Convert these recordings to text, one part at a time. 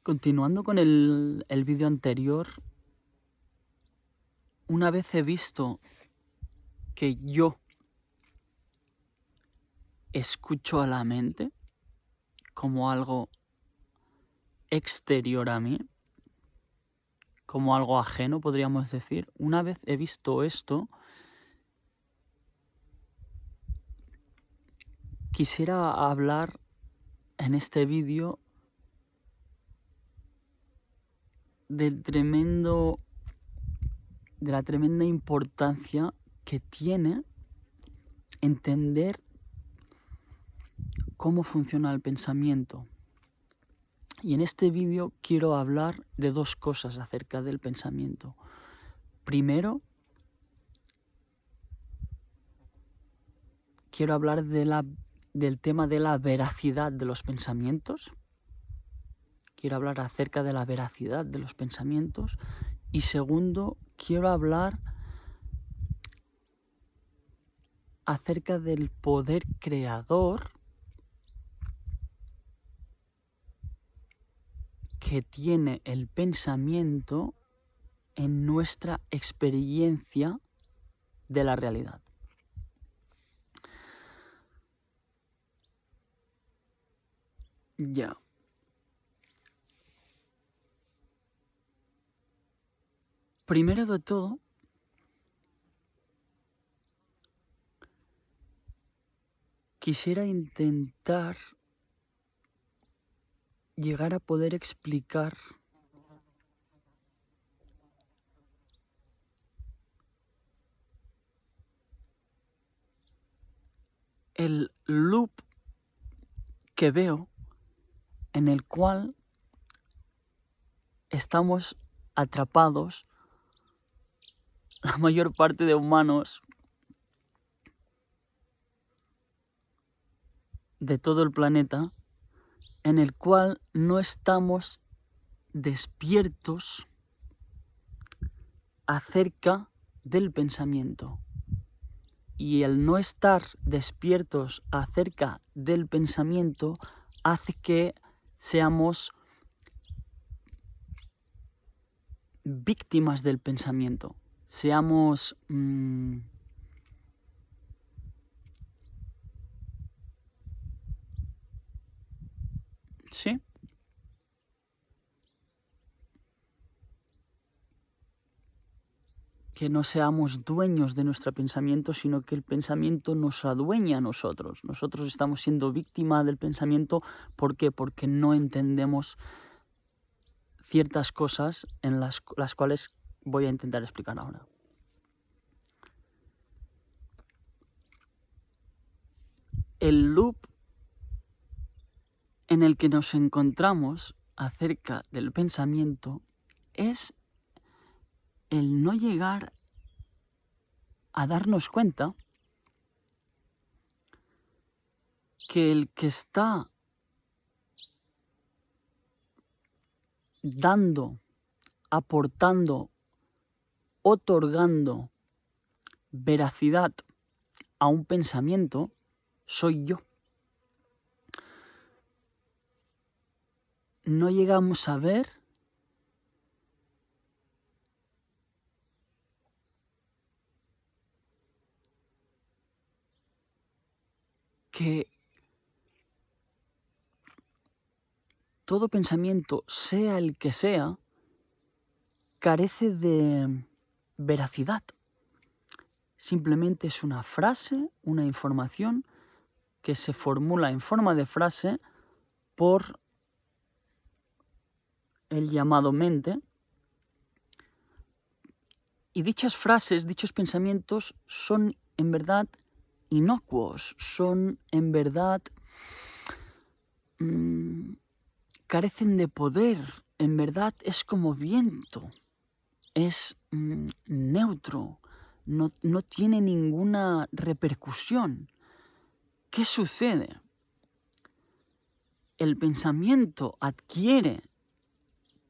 Continuando con el vídeo anterior, una vez he visto que yo escucho a la mente como algo exterior a mí, como algo ajeno, podríamos decir. Una vez he visto esto, quisiera hablar en este vídeo de la tremenda importancia que tiene entender cómo funciona el pensamiento. Y en este vídeo quiero hablar de dos cosas acerca del pensamiento. Primero, quiero hablar del tema de la veracidad de los pensamientos. Quiero hablar acerca de la veracidad de los pensamientos. Y segundo, quiero hablar acerca del poder creador que tiene el pensamiento en nuestra experiencia de la realidad. Ya. Primero de todo, quisiera intentar llegar a poder explicar el loop que veo en el cual estamos atrapados la mayor parte de humanos de todo el planeta, en el cual no estamos despiertos acerca del pensamiento. Y el no estar despiertos acerca del pensamiento hace que seamos víctimas del pensamiento. Seamos ¿sí? Que no seamos dueños de nuestro pensamiento, sino que el pensamiento nos adueña a nosotros. Nosotros estamos siendo víctimas del pensamiento. ¿Por qué? Porque no entendemos ciertas cosas en las cuales voy a intentar explicar ahora. El loop en el que nos encontramos acerca del pensamiento es el no llegar a darnos cuenta que el que está dando, aportando, otorgando veracidad a un pensamiento soy yo. No llegamos a ver que todo pensamiento, sea el que sea, carece de veracidad. Simplemente es una frase, una información que se formula en forma de frase por el llamado mente. Y dichas frases, dichos pensamientos son en verdad inocuos, son en verdad carecen de poder, en verdad es como viento, es neutro, no tiene ninguna repercusión. ¿Qué sucede? El pensamiento adquiere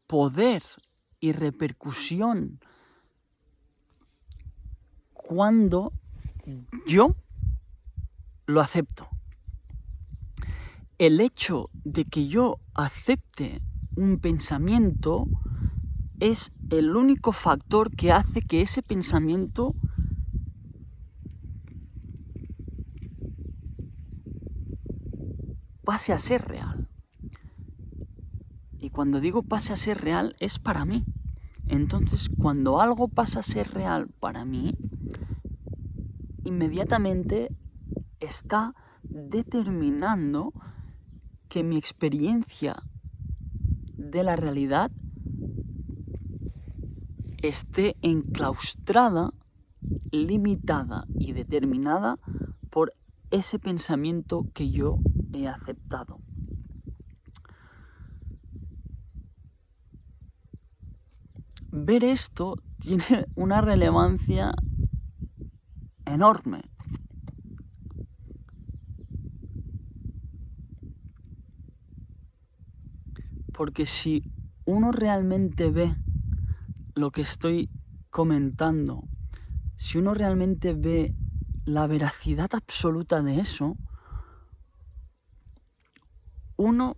poder y repercusión cuando yo lo acepto. El hecho de que yo acepte un pensamiento es el único factor que hace que ese pensamiento pase a ser real. Y cuando digo pase a ser real es para mí. Entonces, cuando algo pasa a ser real para mí, inmediatamente está determinando que mi experiencia de la realidad esté enclaustrada, limitada y determinada por ese pensamiento que yo he aceptado. Ver esto tiene una relevancia enorme. Porque si uno realmente ve lo que estoy comentando, si uno realmente ve la veracidad absoluta de eso, uno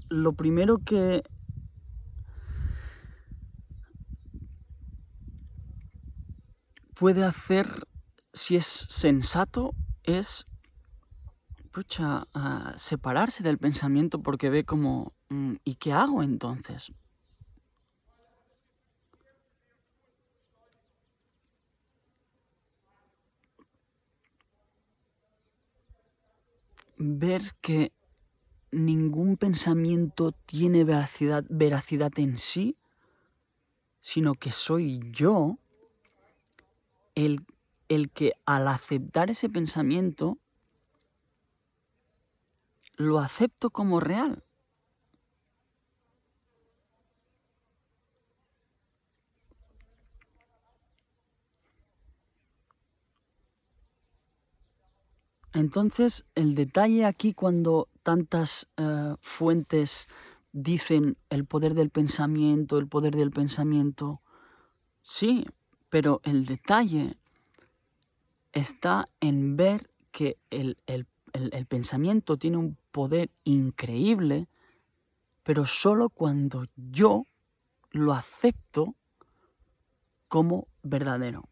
lo primero que puede hacer, si es sensato, es separarse del pensamiento, porque ve como, ¿y qué hago entonces? Ver que ningún pensamiento tiene veracidad en sí, sino que soy yo el que al aceptar ese pensamiento lo acepto como real. Entonces, el detalle aquí cuando tantas fuentes dicen el poder del pensamiento, sí, pero el detalle está en ver que el pensamiento tiene un poder increíble, pero solo cuando yo lo acepto como verdadero.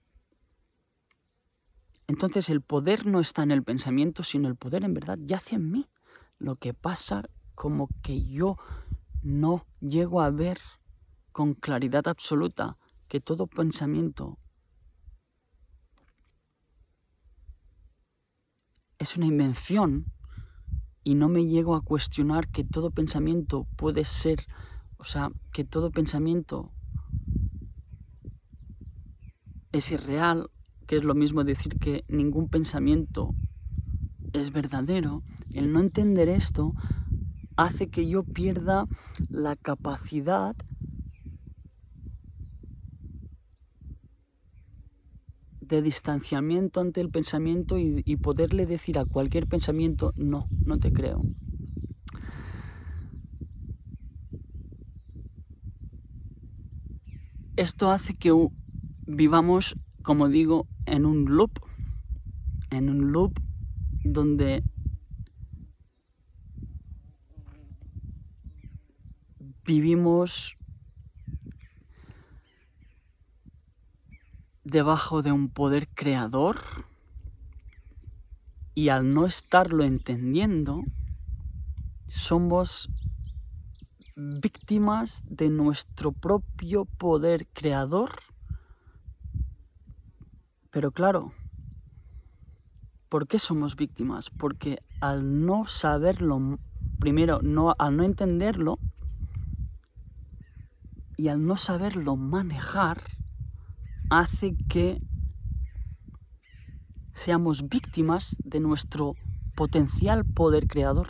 Entonces el poder no está en el pensamiento, sino el poder en verdad yace en mí. Lo que pasa como que yo no llego a ver con claridad absoluta que todo pensamiento es una invención y no me llego a cuestionar que todo pensamiento puede ser, que todo pensamiento es irreal, que es lo mismo decir que ningún pensamiento es verdadero. El no entender esto hace que yo pierda la capacidad de distanciamiento ante el pensamiento y poderle decir a cualquier pensamiento, no te creo. Esto hace que vivamos, como digo, en un loop donde vivimos debajo de un poder creador y al no estarlo entendiendo, somos víctimas de nuestro propio poder creador. Pero claro, ¿por qué somos víctimas? Porque al no saberlo, primero, al no entenderlo y al no saberlo manejar, hace que seamos víctimas de nuestro potencial poder creador.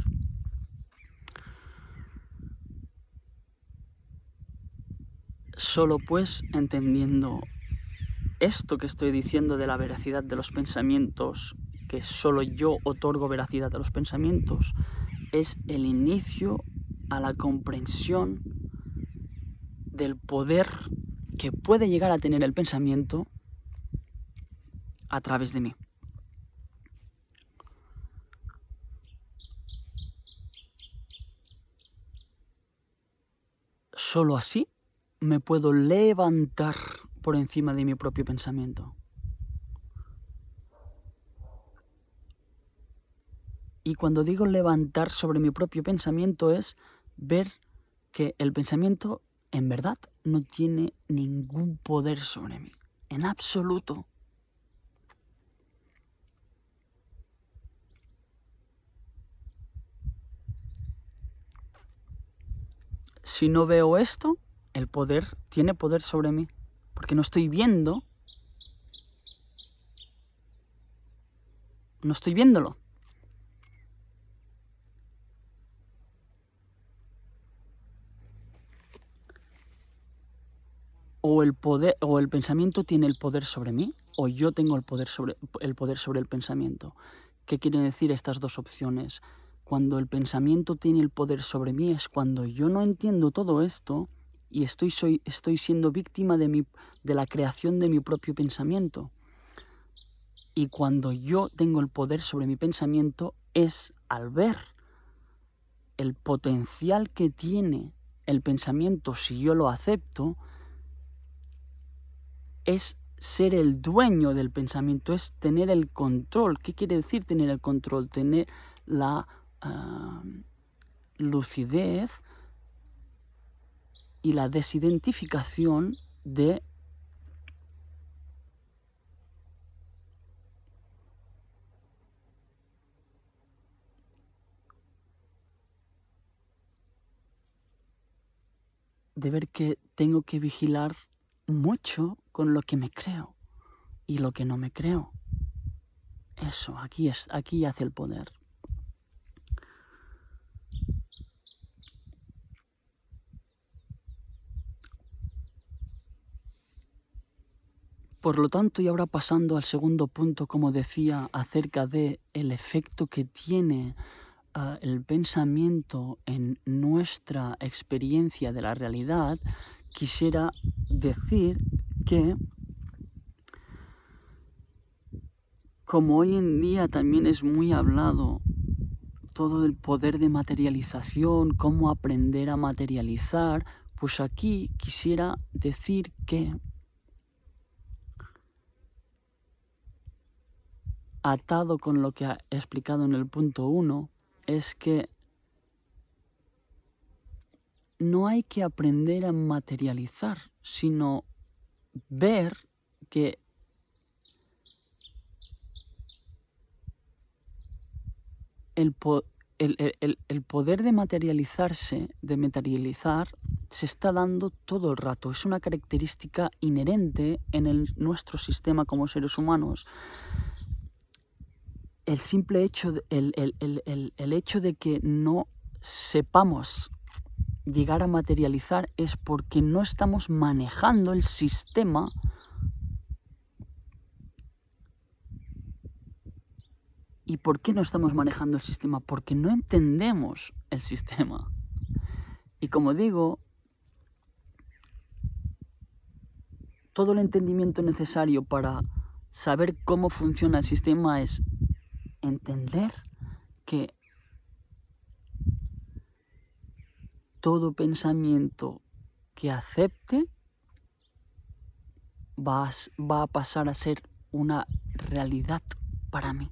Solo pues entendiendo esto que estoy diciendo de la veracidad de los pensamientos, que solo yo otorgo veracidad a los pensamientos, es el inicio a la comprensión del poder que puede llegar a tener el pensamiento a través de mí. solo así me puedo levantar por encima de mi propio pensamiento. Y cuando digo levantar sobre mi propio pensamiento es ver que el pensamiento en verdad no tiene ningún poder sobre mí, en absoluto. Si no veo esto, el poder tiene poder sobre mí, porque no estoy viéndolo. O el pensamiento tiene el poder sobre mí, o yo tengo el poder sobre el pensamiento. ¿Qué quieren decir estas dos opciones? Cuando el pensamiento tiene el poder sobre mí es cuando yo no entiendo todo esto y estoy siendo víctima de la creación de mi propio pensamiento. Y cuando yo tengo el poder sobre mi pensamiento es al ver el potencial que tiene el pensamiento si yo lo acepto, es ser el dueño del pensamiento, es tener el control. ¿Qué quiere decir tener el control? Tener la lucidez y la desidentificación de ver que tengo que vigilar mucho con lo que me creo y lo que no me creo. Eso, aquí yace el poder. Por lo tanto, y ahora pasando al segundo punto, como decía, acerca de el efecto que tiene el pensamiento en nuestra experiencia de la realidad, quisiera decir que, como hoy en día también es muy hablado todo el poder de materialización, cómo aprender a materializar, pues aquí quisiera decir que, atado con lo que he explicado en el punto 1, es que no hay que aprender a materializar, sino ver que el poder de materializar, se está dando todo el rato. Es una característica inherente en nuestro sistema como seres humanos. El simple hecho, el hecho de que no sepamos llegar a materializar es porque no estamos manejando el sistema ¿Y por qué no estamos manejando el sistema? Porque no entendemos el sistema. Y como digo, todo el entendimiento necesario para saber cómo funciona el sistema es entender que todo pensamiento que acepte va a pasar a ser una realidad para mí.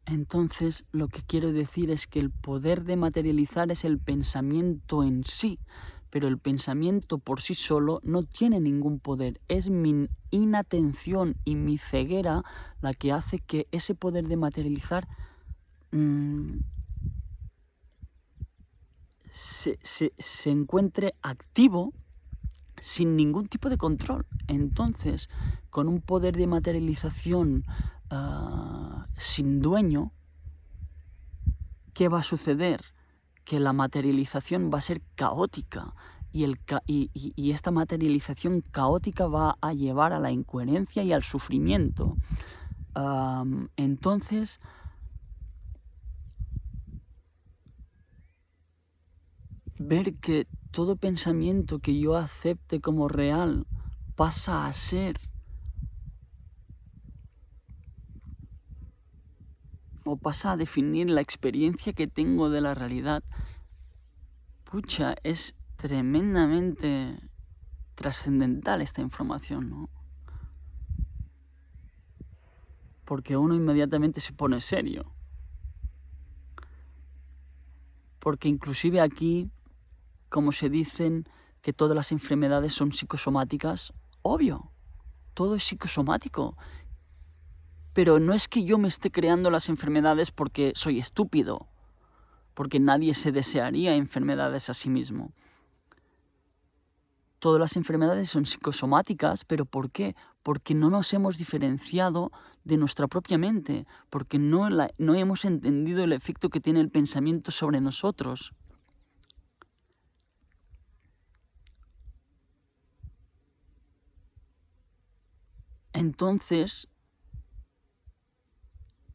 Entonces, lo que quiero decir es que el poder de materializar es el pensamiento en sí, pero el pensamiento por sí solo no tiene ningún poder. Es mi inatención y mi ceguera la que hace que ese poder de materializar se encuentre activo sin ningún tipo de control. Entonces, con un poder de materialización sin dueño, ¿qué va a suceder? Que la materialización va a ser caótica y esta materialización caótica va a llevar a la incoherencia y al sufrimiento. Entonces, ver que todo pensamiento que yo acepte como real pasa a ser o pasa a definir la experiencia que tengo de la realidad, pucha, es tremendamente trascendental esta información, ¿no? Porque uno inmediatamente se pone serio. Porque inclusive aquí, como se dicen que todas las enfermedades son psicosomáticas, obvio, todo es psicosomático. Pero no es que yo me esté creando las enfermedades porque soy estúpido, porque nadie se desearía enfermedades a sí mismo. Todas las enfermedades son psicosomáticas, ¿pero por qué? Porque no nos hemos diferenciado de nuestra propia mente, porque no hemos entendido el efecto que tiene el pensamiento sobre nosotros. Entonces,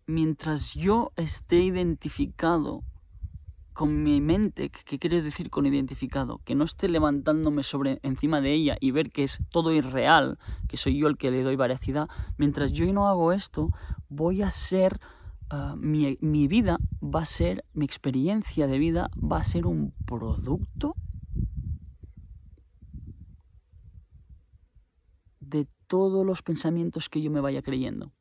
mientras yo esté identificado con mi mente, ¿qué quiere decir con identificado? Que no esté levantándome encima de ella y ver que es todo irreal, que soy yo el que le doy veracidad. Mientras yo no hago esto, voy a ser, mi vida va a ser, mi experiencia de vida va a ser un producto de todos los pensamientos que yo me vaya creyendo.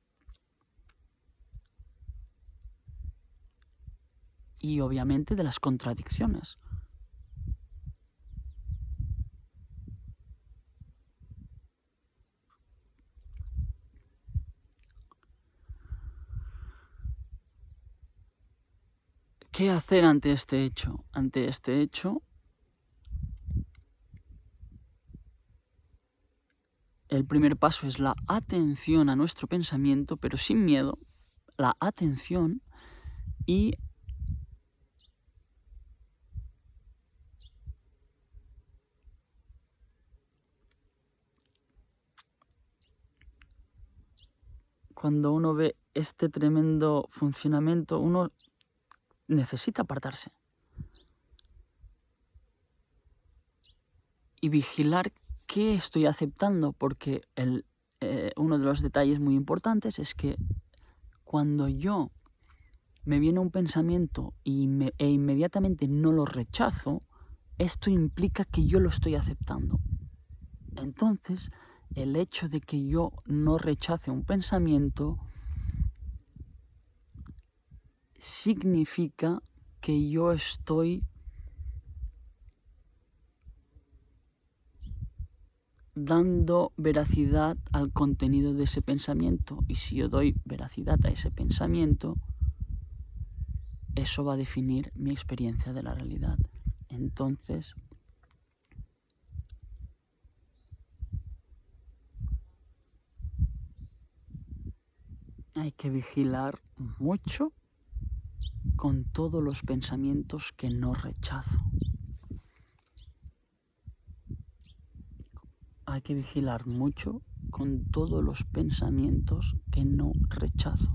Y obviamente de las contradicciones. ¿Qué hacer ante este hecho? Ante este hecho, el primer paso es la atención a nuestro pensamiento, pero sin miedo, la atención y cuando uno ve este tremendo funcionamiento, uno necesita apartarse y vigilar qué estoy aceptando, porque uno de los detalles muy importantes es que cuando yo me viene un pensamiento e inmediatamente no lo rechazo, esto implica que yo lo estoy aceptando. Entonces, el hecho de que yo no rechace un pensamiento significa que yo estoy dando veracidad al contenido de ese pensamiento. Y si yo doy veracidad a ese pensamiento, eso va a definir mi experiencia de la realidad. Entonces, hay que vigilar mucho con todos los pensamientos que no rechazo. Hay que vigilar mucho con todos los pensamientos que no rechazo.